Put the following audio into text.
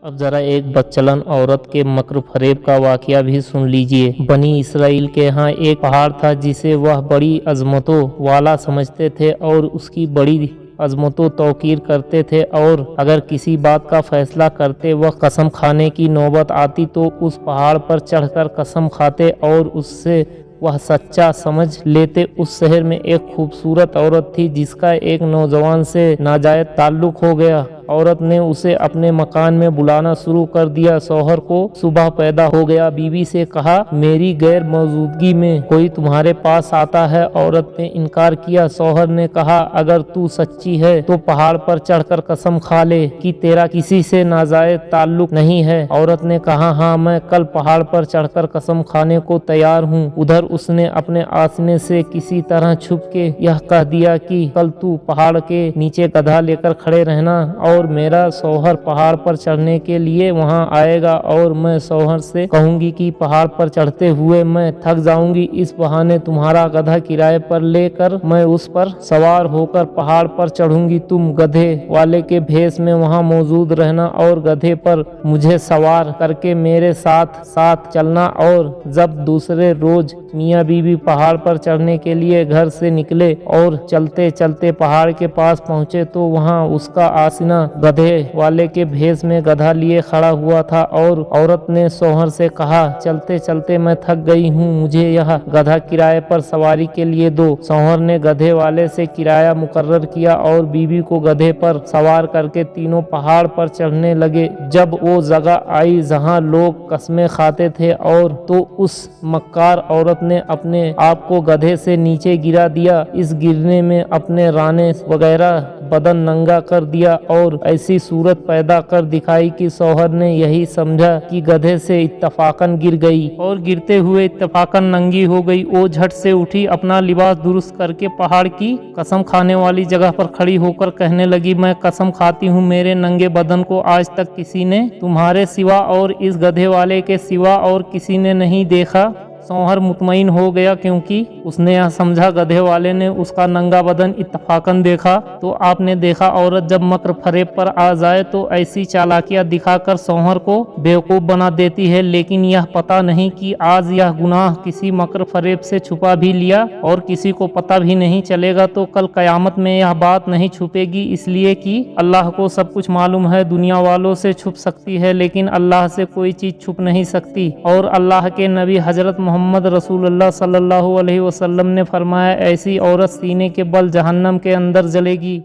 अब जरा एक बदचलन औरत के मक्र फरेब का वाकया भी सुन लीजिए। बनी इसराइल के यहाँ एक पहाड़ था जिसे वह बड़ी अजमतों वाला समझते थे और उसकी बड़ी अजमतों तौकीर करते थे, और अगर किसी बात का फैसला करते वह कसम खाने की नौबत आती तो उस पहाड़ पर चढ़कर कसम खाते और उससे वह सच्चा समझ लेते। उस शहर में एक खूबसूरत औरत थी जिसका एक नौजवान से नाजायज ताल्लुक हो गया। औरत ने उसे अपने मकान में बुलाना शुरू कर दिया। शौहर को सुबह पैदा हो गया। बीवी से कहा, मेरी गैर मौजूदगी में कोई तुम्हारे पास आता है? औरत ने इनकार किया। शौहर ने कहा, अगर तू सच्ची है तो पहाड़ पर चढ़कर कसम खा ले कि तेरा किसी से नाजायज ताल्लुक नहीं है। औरत ने कहा, हाँ, मैं कल पहाड़ पर चढ़कर कसम खाने को तैयार हूँ। उधर उसने अपने आसने से किसी तरह छुप के यह कह दिया कि कल तू पहाड़ के नीचे गधा लेकर खड़े रहना और मेरा शौहर पहाड़ पर चढ़ने के लिए वहां आएगा और मैं शौहर से कहूंगी कि पहाड़ पर चढ़ते हुए मैं थक जाऊंगी, इस बहाने तुम्हारा गधा किराए पर लेकर मैं उस पर सवार होकर पहाड़ पर चढ़ूंगी। तुम गधे वाले के भेष में वहां मौजूद रहना और गधे पर मुझे सवार करके मेरे साथ साथ चलना। और जब दूसरे रोज मियाँ बीवी पहाड़ पर चढ़ने के लिए घर से निकले और चलते चलते पहाड़ के पास पहुंचे तो वहां उसका आसीना गधे वाले के भेष में गधा लिए खड़ा हुआ था। और औरत ने शौहर से कहा, चलते चलते मैं थक गई हूँ, मुझे यह गधा किराए पर सवारी के लिए दो। शौहर ने गधे वाले से किराया मुकर्रर किया और बीवी को गधे पर सवार करके तीनों पहाड़ पर चढ़ने लगे। जब वो जगह आई जहाँ लोग कस्में खाते थे और तो उस मक्कार औरत ने अपने आप को गधे से नीचे गिरा दिया। इस गिरने में अपने राने वगैरह बदन नंगा कर दिया और ऐसी सूरत पैदा कर दिखाई कि शौहर ने यही समझा कि गधे से इत्तफाकन गिर गई और गिरते हुए इत्तफाकन नंगी हो गई। वो झट से उठी, अपना लिबास दुरुस्त करके पहाड़ की कसम खाने वाली जगह पर खड़ी होकर कहने लगी, मैं कसम खाती हूँ मेरे नंगे बदन को आज तक किसी ने तुम्हारे सिवा और इस गधे वाले के सिवा और किसी ने नहीं देखा। शौहर मुतमईन हो गया क्योंकि उसने यह समझा गधे वाले ने उसका नंगा बदन इत्तफाकन देखा। तो आपने देखा, औरत जब मक्र फरेब पर आ जाए तो ऐसी चालाकियां दिखाकर शौहर को बेवकूफ़ बना देती है, लेकिन यह पता नहीं कि आज यह गुनाह किसी मक्र फरेब से छुपा भी लिया और किसी को पता भी नहीं चलेगा तो कल कयामत में यह बात नहीं छुपेगी, इसलिए कि अल्लाह को सब कुछ मालूम है। दुनिया वालों से छुप सकती है लेकिन अल्लाह से कोई चीज़ छुप नहीं सकती। और अल्लाह के नबी हजरत मोहम्मद रसूलुल्लाह सल्लल्लाहु अलैहि वसल्लम ने फरमाया, ऐसी औरत सीने के बल जहन्नम के अंदर जलेगी।